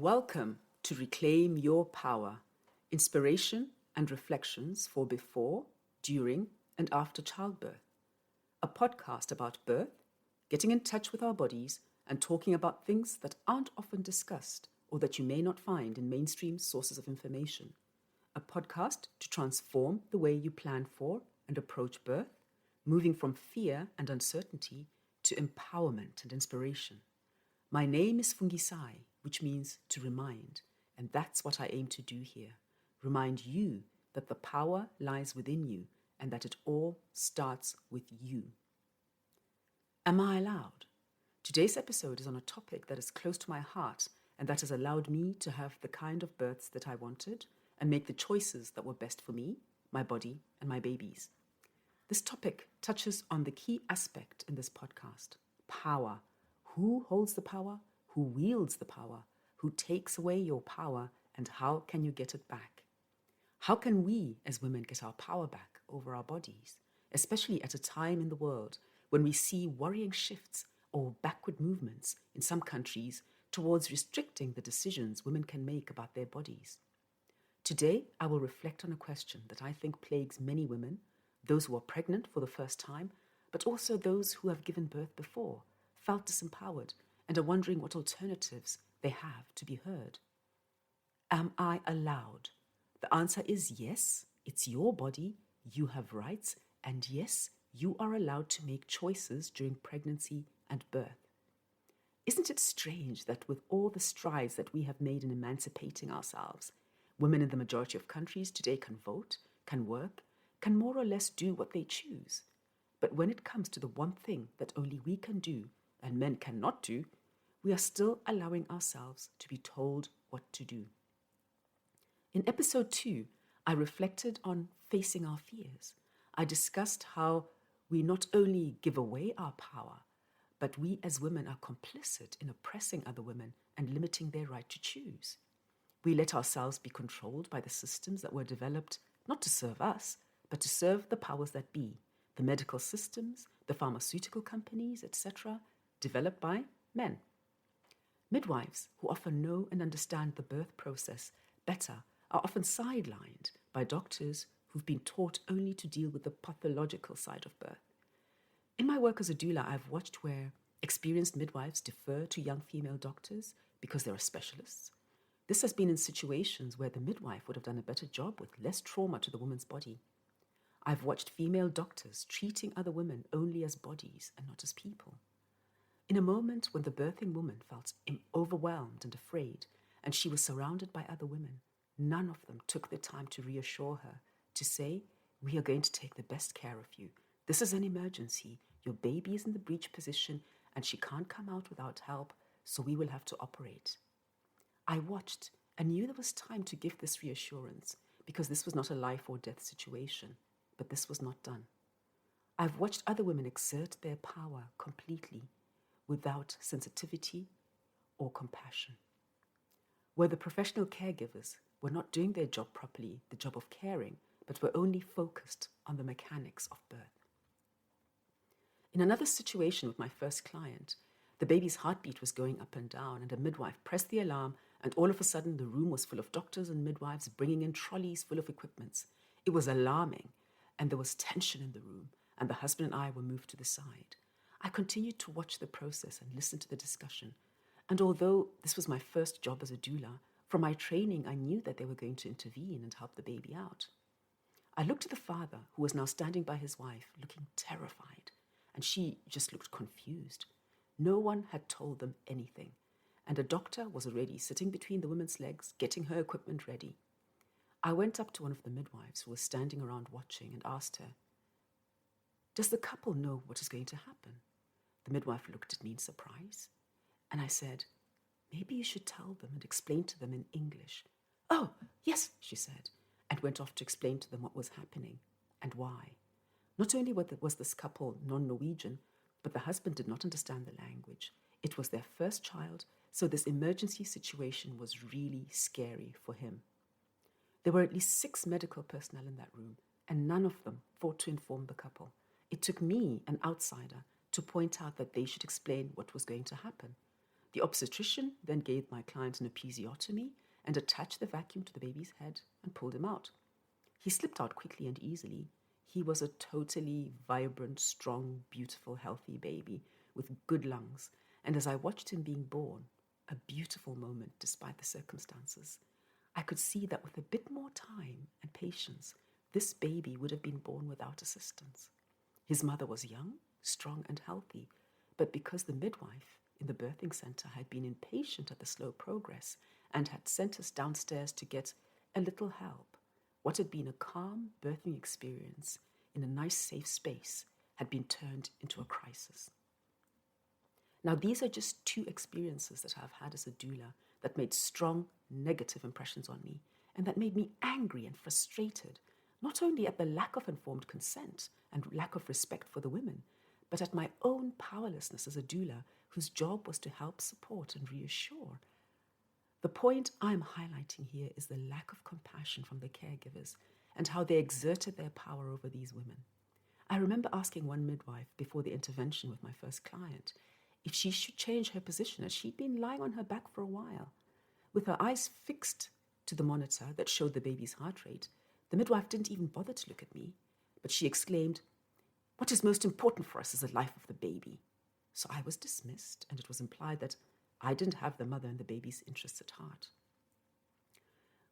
Welcome to Reclaim Your Power, inspiration and reflections for before, during, and after childbirth. A podcast about birth, getting in touch with our bodies, and talking about things that aren't often discussed or that you may not find in mainstream sources of information. A podcast to transform the way you plan for and approach birth, moving from fear and uncertainty to empowerment and inspiration. My name is Fungisai, which means to remind, and that's what I aim to do here. Remind you that the power lies within you and that it all starts with you. Am I allowed? Today's episode is on a topic that is close to my heart and that has allowed me to have the kind of births that I wanted and make the choices that were best for me, my body, and my babies. This topic touches on the key aspect in this podcast: power. Who holds the power? Who wields the power? Who takes away your power? And how can you get it back? How can we as women get our power back over our bodies, especially at a time in the world when we see worrying shifts or backward movements in some countries towards restricting the decisions women can make about their bodies? Today, I will reflect on a question that I think plagues many women, those who are pregnant for the first time, but also those who have given birth before, felt disempowered, and are wondering what alternatives they have to be heard. Am I allowed? The answer is yes, it's your body, you have rights, and yes, you are allowed to make choices during pregnancy and birth. Isn't it strange that with all the strides that we have made in emancipating ourselves, women in the majority of countries today can vote, can work, can more or less do what they choose? But when it comes to the one thing that only we can do and men cannot do, we are still allowing ourselves to be told what to do. In episode 2, I reflected on facing our fears. I discussed how we not only give away our power, but we as women are complicit in oppressing other women and limiting their right to choose. We let ourselves be controlled by the systems that were developed not to serve us, but to serve the powers that be, the medical systems, the pharmaceutical companies, etc., developed by men. Midwives, who often know and understand the birth process better, are often sidelined by doctors who've been taught only to deal with the pathological side of birth. In my work as a doula, I've watched where experienced midwives defer to young female doctors because they are specialists. This has been in situations where the midwife would have done a better job with less trauma to the woman's body. I've watched female doctors treating other women only as bodies and not as people. In a moment when the birthing woman felt overwhelmed and afraid, and she was surrounded by other women, none of them took the time to reassure her, to say, "We are going to take the best care of you. This is an emergency. Your baby is in the breech position and she can't come out without help, so we will have to operate." I watched and knew there was time to give this reassurance because this was not a life or death situation, but this was not done. I've watched other women exert their power completely without sensitivity or compassion, where the professional caregivers were not doing their job properly, the job of caring, but were only focused on the mechanics of birth. In another situation with my first client, the baby's heartbeat was going up and down, and a midwife pressed the alarm, and all of a sudden the room was full of doctors and midwives bringing in trolleys full of equipments. It was alarming, and there was tension in the room, and the husband and I were moved to the side. I continued to watch the process and listen to the discussion, and although this was my first job as a doula, from my training I knew that they were going to intervene and help the baby out. I looked at the father, who was now standing by his wife, looking terrified, and she just looked confused. No one had told them anything, and a doctor was already sitting between the woman's legs, getting her equipment ready. I went up to one of the midwives who was standing around watching and asked her, "Does the couple know what is going to happen?" The midwife looked at me in surprise, and I said, "Maybe you should tell them and explain to them in English." "Oh, yes," she said, and went off to explain to them what was happening and why. Not only was this couple non-Norwegian, but the husband did not understand the language. It was their first child, so this emergency situation was really scary for him. There were at least 6 medical personnel in that room, and none of them thought to inform the couple. It took me, an outsider, to point out that they should explain what was going to happen. The obstetrician then gave my client an episiotomy and attached the vacuum to the baby's head and pulled him out. He slipped out quickly and easily. He was a totally vibrant, strong, beautiful, healthy baby with good lungs. And as I watched him being born, a beautiful moment despite the circumstances, I could see that with a bit more time and patience, this baby would have been born without assistance. His mother was young, strong, and healthy, but because the midwife in the birthing center had been impatient at the slow progress and had sent us downstairs to get a little help, what had been a calm birthing experience in a nice, safe space had been turned into a crisis. Now, these are just two experiences that I've had as a doula that made strong negative impressions on me and that made me angry and frustrated, not only at the lack of informed consent and lack of respect for the women, but at my own powerlessness as a doula whose job was to help, support, and reassure. The point I'm highlighting here is the lack of compassion from the caregivers and how they exerted their power over these women. I remember asking one midwife before the intervention with my first client if she should change her position, as she'd been lying on her back for a while. With her eyes fixed to the monitor that showed the baby's heart rate, the midwife didn't even bother to look at me, but she exclaimed, "What is most important for us is the life of the baby." So I was dismissed, and it was implied that I didn't have the mother and the baby's interests at heart.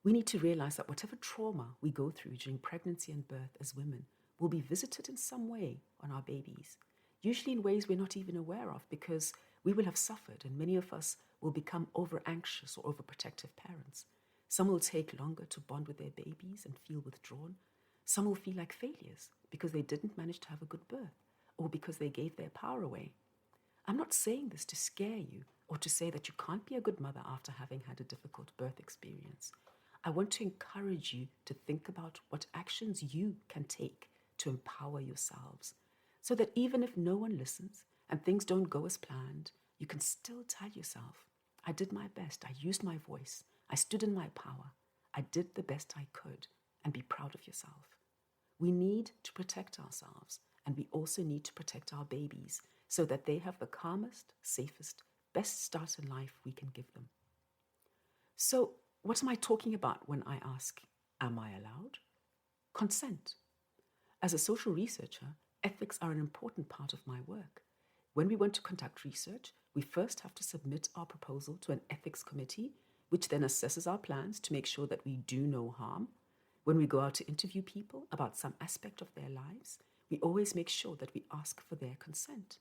We need to realize that whatever trauma we go through during pregnancy and birth as women will be visited in some way on our babies, usually in ways we're not even aware of, because we will have suffered and many of us will become over-anxious or overprotective parents. Some will take longer to bond with their babies and feel withdrawn. Some will feel like failures because they didn't manage to have a good birth or because they gave their power away. I'm not saying this to scare you or to say that you can't be a good mother after having had a difficult birth experience. I want to encourage you to think about what actions you can take to empower yourselves, so that even if no one listens and things don't go as planned, you can still tell yourself, I did my best, I used my voice, I stood in my power, I did the best I could, and be proud of yourself. We need to protect ourselves, and we also need to protect our babies so that they have the calmest, safest, best start in life we can give them. So, what am I talking about when I ask, am I allowed? Consent. As a social researcher, ethics are an important part of my work. When we want to conduct research, we first have to submit our proposal to an ethics committee, which then assesses our plans to make sure that we do no harm. When we go out to interview people about some aspect of their lives, we always make sure that we ask for their consent.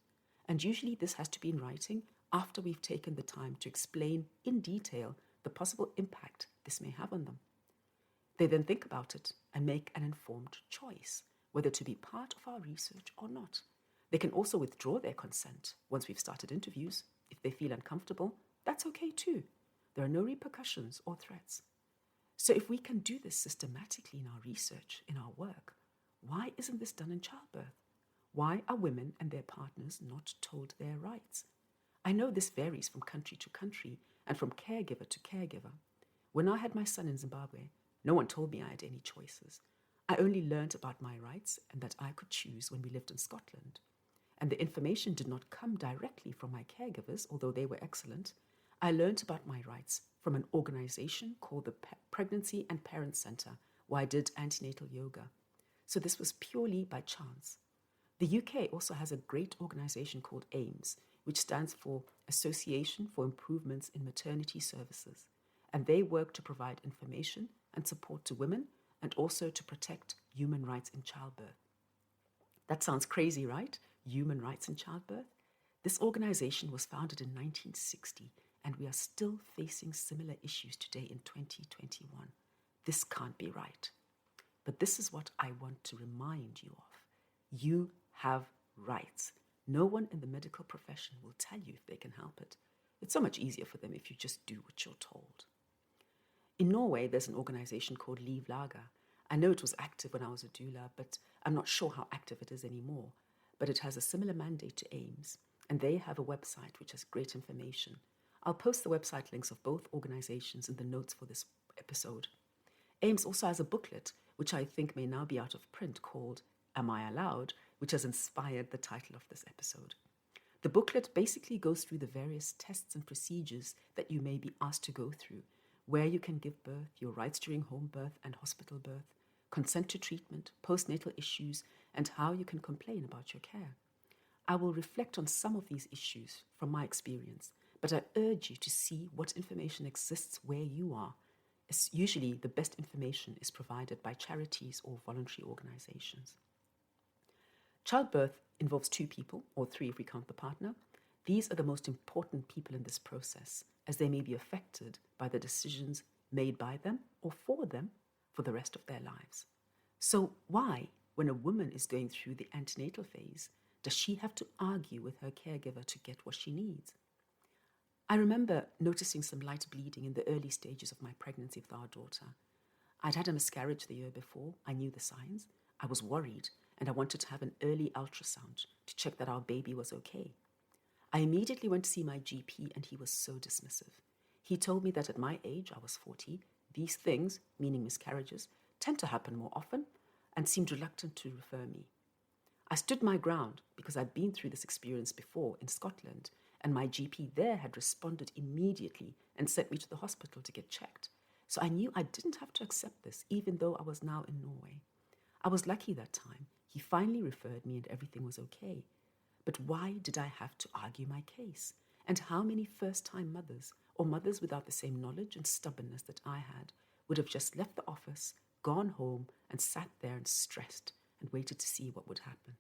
And usually this has to be in writing after we've taken the time to explain in detail the possible impact this may have on them. They then think about it and make an informed choice, whether to be part of our research or not. They can also withdraw their consent once we've started interviews. If they feel uncomfortable, that's okay too. There are no repercussions or threats. So if we can do this systematically in our research, in our work, why isn't this done in childbirth? Why are women and their partners not told their rights? I know this varies from country to country and from caregiver to caregiver. When I had my son in Zimbabwe, no one told me I had any choices. I only learned about my rights and that I could choose when we lived in Scotland. And the information did not come directly from my caregivers, although they were excellent. I learned about my rights from an organization called the Pregnancy and Parent Center, where I did antenatal yoga. So this was purely by chance. The UK also has a great organization called AIMS, which stands for Association for Improvements in Maternity Services. And they work to provide information and support to women and also to protect human rights in childbirth. That sounds crazy, right? Human rights in childbirth? This organization was founded in 1960, and we are still facing similar issues today in 2021. This can't be right. But this is what I want to remind you of. You have rights. No one in the medical profession will tell you if they can help it. It's so much easier for them if you just do what you're told. In Norway, there's an organization called Liv Laga. I know it was active when I was a doula, but I'm not sure how active it is anymore. But it has a similar mandate to AIMS, and they have a website which has great information. I'll post the website links of both organizations in the notes for this episode. AIMS also has a booklet, which I think may now be out of print, called Am I Allowed?, which has inspired the title of this episode. The booklet basically goes through the various tests and procedures that you may be asked to go through, where you can give birth, your rights during home birth and hospital birth, consent to treatment, postnatal issues, and how you can complain about your care. I will reflect on some of these issues from my experience, but I urge you to see what information exists where you are. As usually, the best information is provided by charities or voluntary organizations. Childbirth involves 2 people, or 3 if we count the partner. These are the most important people in this process, as they may be affected by the decisions made by them or for them for the rest of their lives. So why, when a woman is going through the antenatal phase, does she have to argue with her caregiver to get what she needs? I remember noticing some light bleeding in the early stages of my pregnancy with our daughter. I'd had a miscarriage the year before. I knew the signs. I was worried, and I wanted to have an early ultrasound to check that our baby was okay. I immediately went to see my GP, and he was so dismissive. He told me that at my age, I was 40, these things, meaning miscarriages, tend to happen more often, and seemed reluctant to refer me. I stood my ground because I'd been through this experience before in Scotland, and my GP there had responded immediately and sent me to the hospital to get checked. So I knew I didn't have to accept this, even though I was now in Norway. I was lucky that time. He finally referred me and everything was okay. But why did I have to argue my case? And how many first-time mothers, or mothers without the same knowledge and stubbornness that I had, would have just left the office, gone home, and sat there and stressed and waited to see what would happen?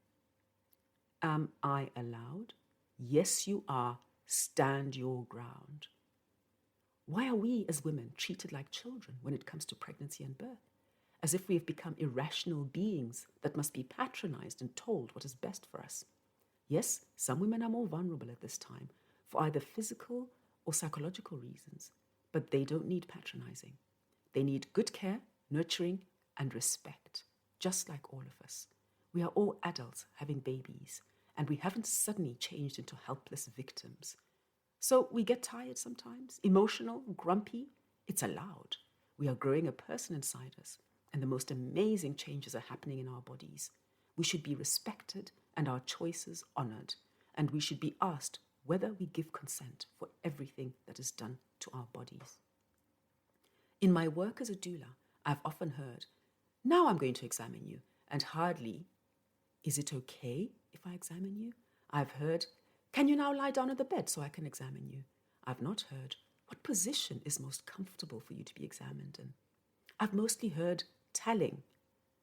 Am I allowed? Yes, you are. Stand your ground. Why are we as women treated like children when it comes to pregnancy and birth? As if we have become irrational beings that must be patronized and told what is best for us. Yes, some women are more vulnerable at this time for either physical or psychological reasons, but they don't need patronizing. They need good care, nurturing, and respect, just like all of us. We are all adults having babies, and we haven't suddenly changed into helpless victims. So we get tired sometimes, emotional, grumpy. It's allowed. We are growing a person inside us, and the most amazing changes are happening in our bodies. We should be respected and our choices honored, and we should be asked whether we give consent for everything that is done to our bodies. In my work as a doula, I've often heard, "Now I'm going to examine you," and hardly, "Is it okay if I examine you?" I've heard, "Can you now lie down on the bed so I can examine you?" I've not heard, "What position is most comfortable for you to be examined in?" I've mostly heard telling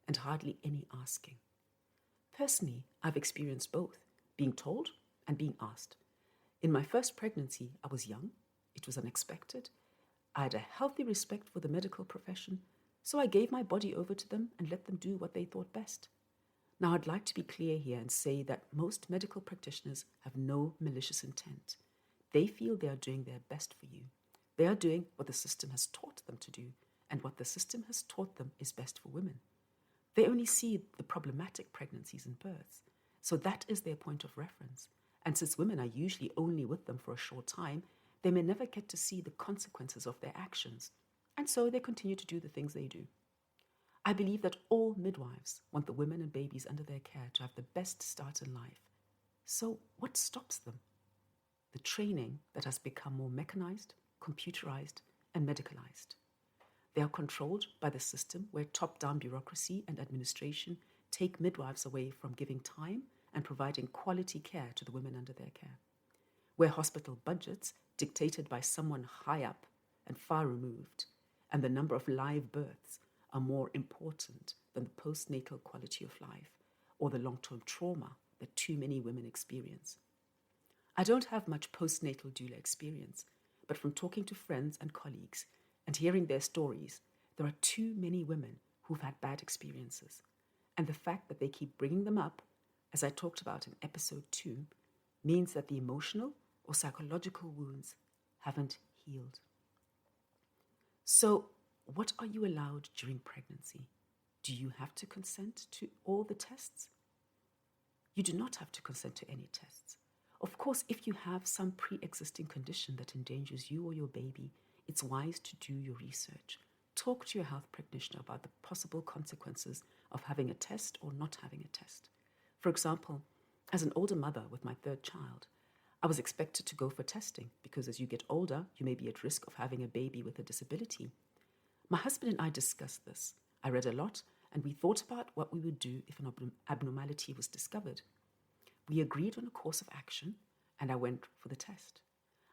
and hardly any asking. Personally, I've experienced both, being told and being asked. In my first pregnancy, I was young. It was unexpected. I had a healthy respect for the medical profession, so I gave my body over to them and let them do what they thought best. Now, I'd like to be clear here and say that most medical practitioners have no malicious intent. They feel they are doing their best for you. They are doing what the system has taught them to do, and what the system has taught them is best for women. They only see the problematic pregnancies and births, so that is their point of reference. And since women are usually only with them for a short time, they may never get to see the consequences of their actions, and so they continue to do the things they do. I believe that all midwives want the women and babies under their care to have the best start in life. So what stops them? The training that has become more mechanized, computerized, and medicalized. They are controlled by the system where top-down bureaucracy and administration take midwives away from giving time and providing quality care to the women under their care. Where hospital budgets, dictated by someone high up and far removed, and the number of live births are more important than the postnatal quality of life or the long-term trauma that too many women experience. I don't have much postnatal doula experience, but from talking to friends and colleagues and hearing their stories, there are too many women who've had bad experiences. And the fact that they keep bringing them up, as I talked about in episode 2, means that the emotional or psychological wounds haven't healed. So, what are you allowed during pregnancy? Do you have to consent to all the tests? You do not have to consent to any tests. Of course, if you have some pre-existing condition that endangers you or your baby, it's wise to do your research. Talk to your health practitioner about the possible consequences of having a test or not having a test. For example, as an older mother with my third child, I was expected to go for testing because as you get older, you may be at risk of having a baby with a disability. My husband and I discussed this. I read a lot, and we thought about what we would do if an abnormality was discovered. We agreed on a course of action, and I went for the test.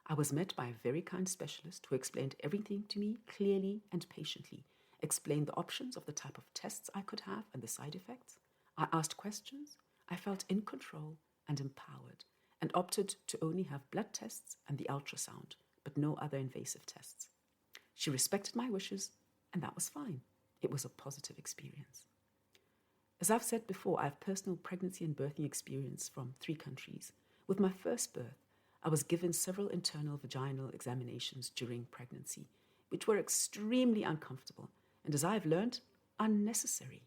I was met by a very kind specialist who explained everything to me clearly and patiently, explained the options of the type of tests I could have and the side effects. I asked questions. I felt in control and empowered, and opted to only have blood tests and the ultrasound, but no other invasive tests. She respected my wishes, and that was fine. It was a positive experience. As I've said before, I have personal pregnancy and birthing experience from 3 countries. With my first birth, I was given several internal vaginal examinations during pregnancy, which were extremely uncomfortable, and as I've learned, unnecessary.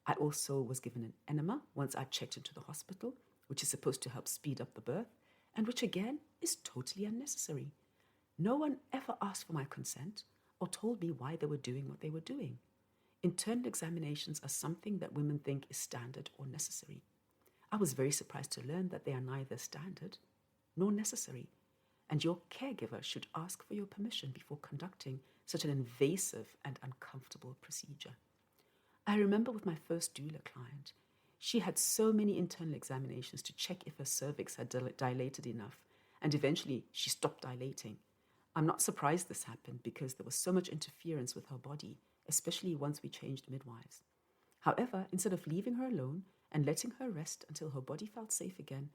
I also was given an enema once I checked into the hospital, which is supposed to help speed up the birth, and which again is totally unnecessary. No one ever asked for my consent or told me why they were doing what they were doing. Internal examinations are something that women think is standard or necessary. I was very surprised to learn that they are neither standard nor necessary, and your caregiver should ask for your permission before conducting such an invasive and uncomfortable procedure. I remember with my first doula client, she had so many internal examinations to check if her cervix had dilated enough, and eventually she stopped dilating. I'm not surprised this happened because there was so much interference with her body, especially once we changed midwives. However, instead of leaving her alone and letting her rest until her body felt safe again,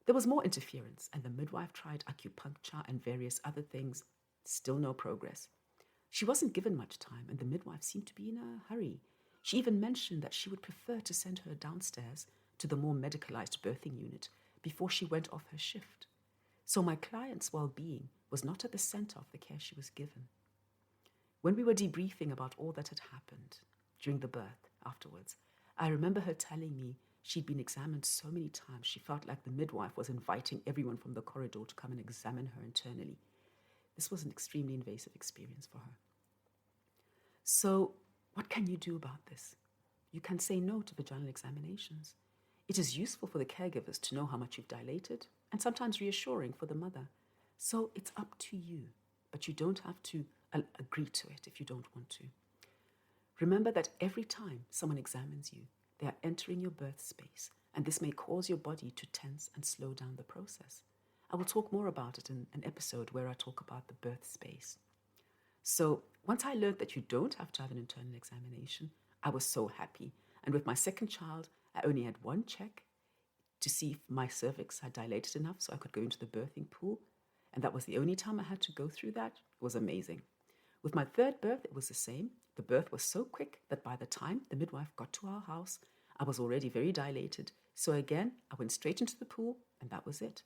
there was more interference, and the midwife tried acupuncture and various other things. Still no progress. She wasn't given much time, and the midwife seemed to be in a hurry. She even mentioned that she would prefer to send her downstairs to the more medicalized birthing unit before she went off her shift. So my client's well-being was not at the center of the care she was given. When we were debriefing about all that had happened during the birth afterwards, I remember her telling me she'd been examined so many times she felt like the midwife was inviting everyone from the corridor to come and examine her internally. This was an extremely invasive experience for her. So, what can you do about this? You can say no to vaginal examinations. It is useful for the caregivers to know how much you've dilated, and sometimes reassuring for the mother. So it's up to you, but you don't have to agree to it if you don't want to. Remember that every time someone examines you, they are entering your birth space, and this may cause your body to tense and slow down the process. I will talk more about it in an episode where I talk about the birth space. So once I learned that you don't have to have an internal examination, I was so happy. And with my second child, I only had one check to see if my cervix had dilated enough so I could go into the birthing pool. And that was the only time I had to go through that. It was amazing. With my third birth, it was the same. The birth was so quick that by the time the midwife got to our house, I was already very dilated. So again, I went straight into the pool, and that was it.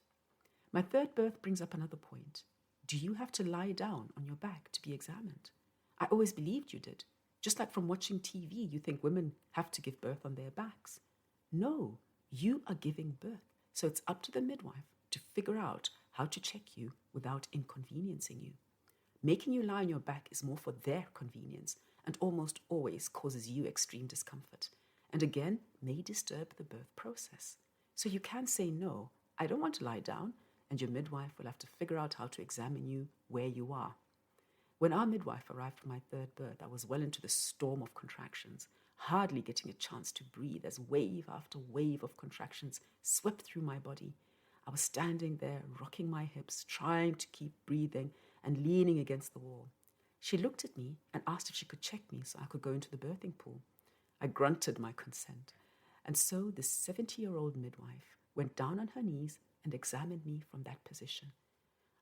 My third birth brings up another point. Do you have to lie down on your back to be examined? I always believed you did. Just like from watching TV, you think women have to give birth on their backs. No, you are giving birth. So it's up to the midwife to figure out how to check you without inconveniencing you. Making you lie on your back is more for their convenience and almost always causes you extreme discomfort, and again may disturb the birth process. So you can say no, I don't want to lie down, and your midwife will have to figure out how to examine you where you are. When our midwife arrived for my third birth, I was well into the storm of contractions, hardly getting a chance to breathe as wave after wave of contractions swept through my body. I was standing there, rocking my hips, trying to keep breathing and leaning against the wall. She looked at me and asked if she could check me so I could go into the birthing pool. I grunted my consent, and so this 70-year-old midwife went down on her knees and examined me from that position.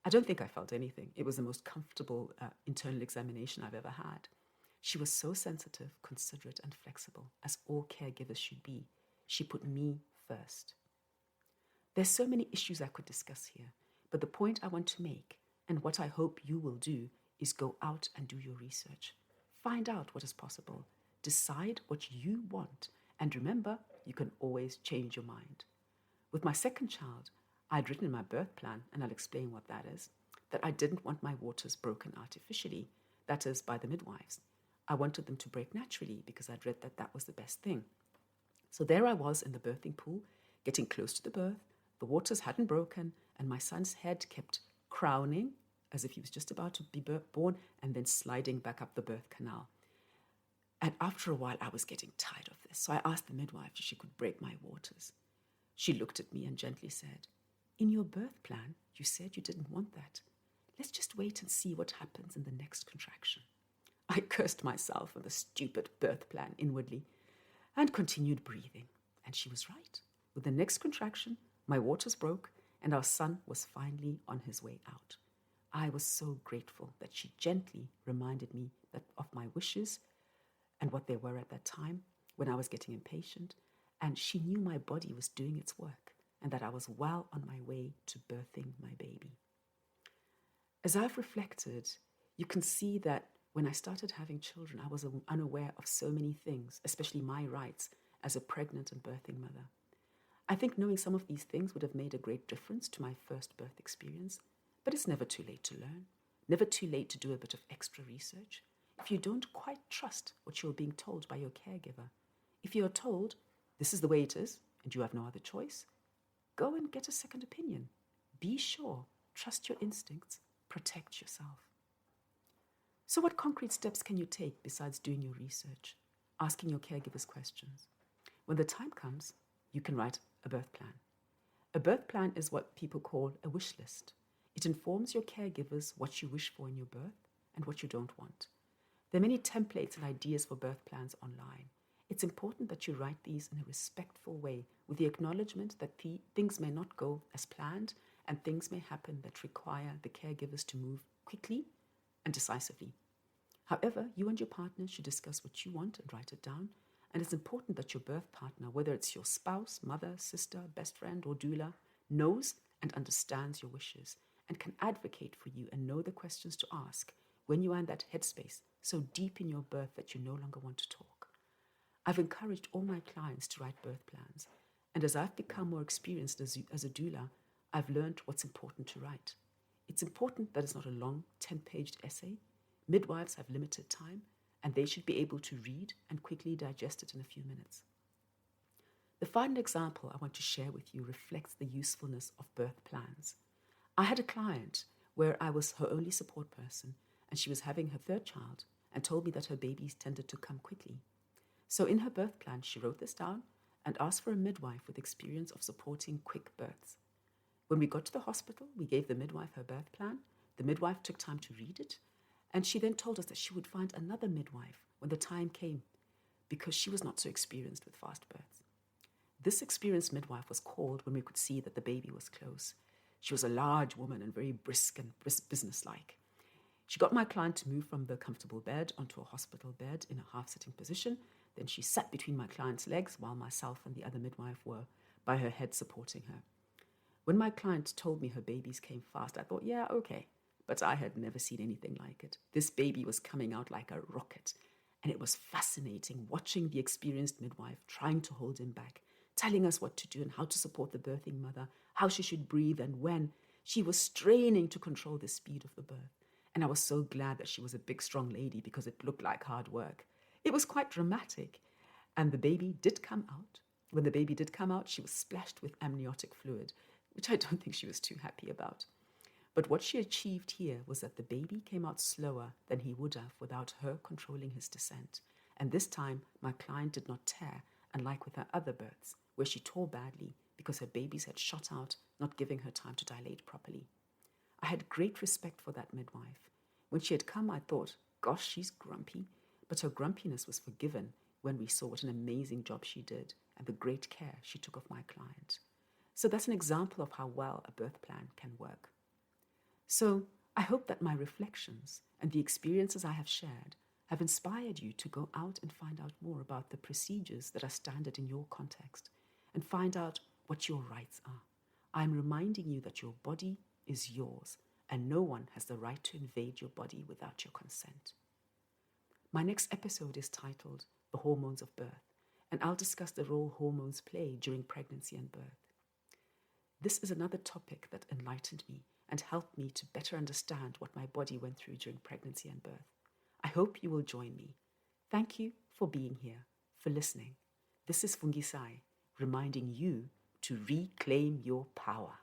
I don't think I felt anything. It was the most comfortable internal examination I've ever had. She was so sensitive, considerate, and flexible, as all caregivers should be. She put me first. There's so many issues I could discuss here, but the point I want to make, and what I hope you will do, is go out and do your research. Find out what is possible. Decide what you want, and remember, you can always change your mind. With my second child, I'd written in my birth plan, and I'll explain what that is, that I didn't want my waters broken artificially, that is, by the midwives. I wanted them to break naturally because I'd read that that was the best thing. So there I was in the birthing pool, getting close to the birth. The waters hadn't broken, and my son's head kept crowning as if he was just about to be born and then sliding back up the birth canal. And after a while, I was getting tired of this. So I asked the midwife if she could break my waters. She looked at me and gently said, "In your birth plan, you said you didn't want that. Let's just wait and see what happens in the next contraction." I cursed myself and the stupid birth plan inwardly and continued breathing. And she was right. With the next contraction, my waters broke and our son was finally on his way out. I was so grateful that she gently reminded me of my wishes and what they were at that time when I was getting impatient, and she knew my body was doing its work and that I was well on my way to birthing my baby. As I've reflected, you can see that when I started having children, I was unaware of so many things, especially my rights as a pregnant and birthing mother. I think knowing some of these things would have made a great difference to my first birth experience, but it's never too late to learn, never too late to do a bit of extra research. If you don't quite trust what you're being told by your caregiver, if you're told this is the way it is and you have no other choice, go and get a second opinion. Be sure, trust your instincts, protect yourself. So what concrete steps can you take besides doing your research, asking your caregivers questions? When the time comes, you can write a birth plan. A birth plan is what people call a wish list. It informs your caregivers what you wish for in your birth and what you don't want. There are many templates and ideas for birth plans online. It's important that you write these in a respectful way with the acknowledgement that things may not go as planned and things may happen that require the caregivers to move quickly and decisively. However, you and your partner should discuss what you want and write it down, and it's important that your birth partner, whether it's your spouse, mother, sister, best friend, or doula, knows and understands your wishes and can advocate for you and know the questions to ask when you are in that headspace so deep in your birth that you no longer want to talk. I've encouraged all my clients to write birth plans, and as I've become more experienced as a doula, I've learned what's important to write. It's important that it's not a long 10-page essay. Midwives have limited time, and they should be able to read and quickly digest it in a few minutes. The final example I want to share with you reflects the usefulness of birth plans. I had a client where I was her only support person, and she was having her third child and told me that her babies tended to come quickly. So in her birth plan, she wrote this down and asked for a midwife with experience of supporting quick births. When we got to the hospital, we gave the midwife her birth plan. The midwife took time to read it, and she then told us that she would find another midwife when the time came because she was not so experienced with fast births. This experienced midwife was called when we could see that the baby was close. She was a large woman and very brisk and businesslike. She got my client to move from the comfortable bed onto a hospital bed in a half-sitting position. Then she sat between my client's legs while myself and the other midwife were by her head supporting her. When my client told me her babies came fast, I thought, yeah, okay. But I had never seen anything like it. This baby was coming out like a rocket. And it was fascinating watching the experienced midwife trying to hold him back, telling us what to do and how to support the birthing mother, how she should breathe and when. She was straining to control the speed of the birth. And I was so glad that she was a big, strong lady because it looked like hard work. It was quite dramatic. And the baby did come out. When the baby did come out, she was splashed with amniotic fluid, which I don't think she was too happy about. But what she achieved here was that the baby came out slower than he would have without her controlling his descent. And this time, my client did not tear, unlike with her other births, where she tore badly because her babies had shot out, not giving her time to dilate properly. I had great respect for that midwife. When she had come, I thought, gosh, she's grumpy. But her grumpiness was forgiven when we saw what an amazing job she did and the great care she took of my client. So that's an example of how well a birth plan can work. So I hope that my reflections and the experiences I have shared have inspired you to go out and find out more about the procedures that are standard in your context and find out what your rights are. I'm reminding you that your body is yours and no one has the right to invade your body without your consent. My next episode is titled The Hormones of Birth, and I'll discuss the role hormones play during pregnancy and birth. This is another topic that enlightened me and helped me to better understand what my body went through during pregnancy and birth. I hope you will join me. Thank you for being here, for listening. This is Fungisai, reminding you to reclaim your power.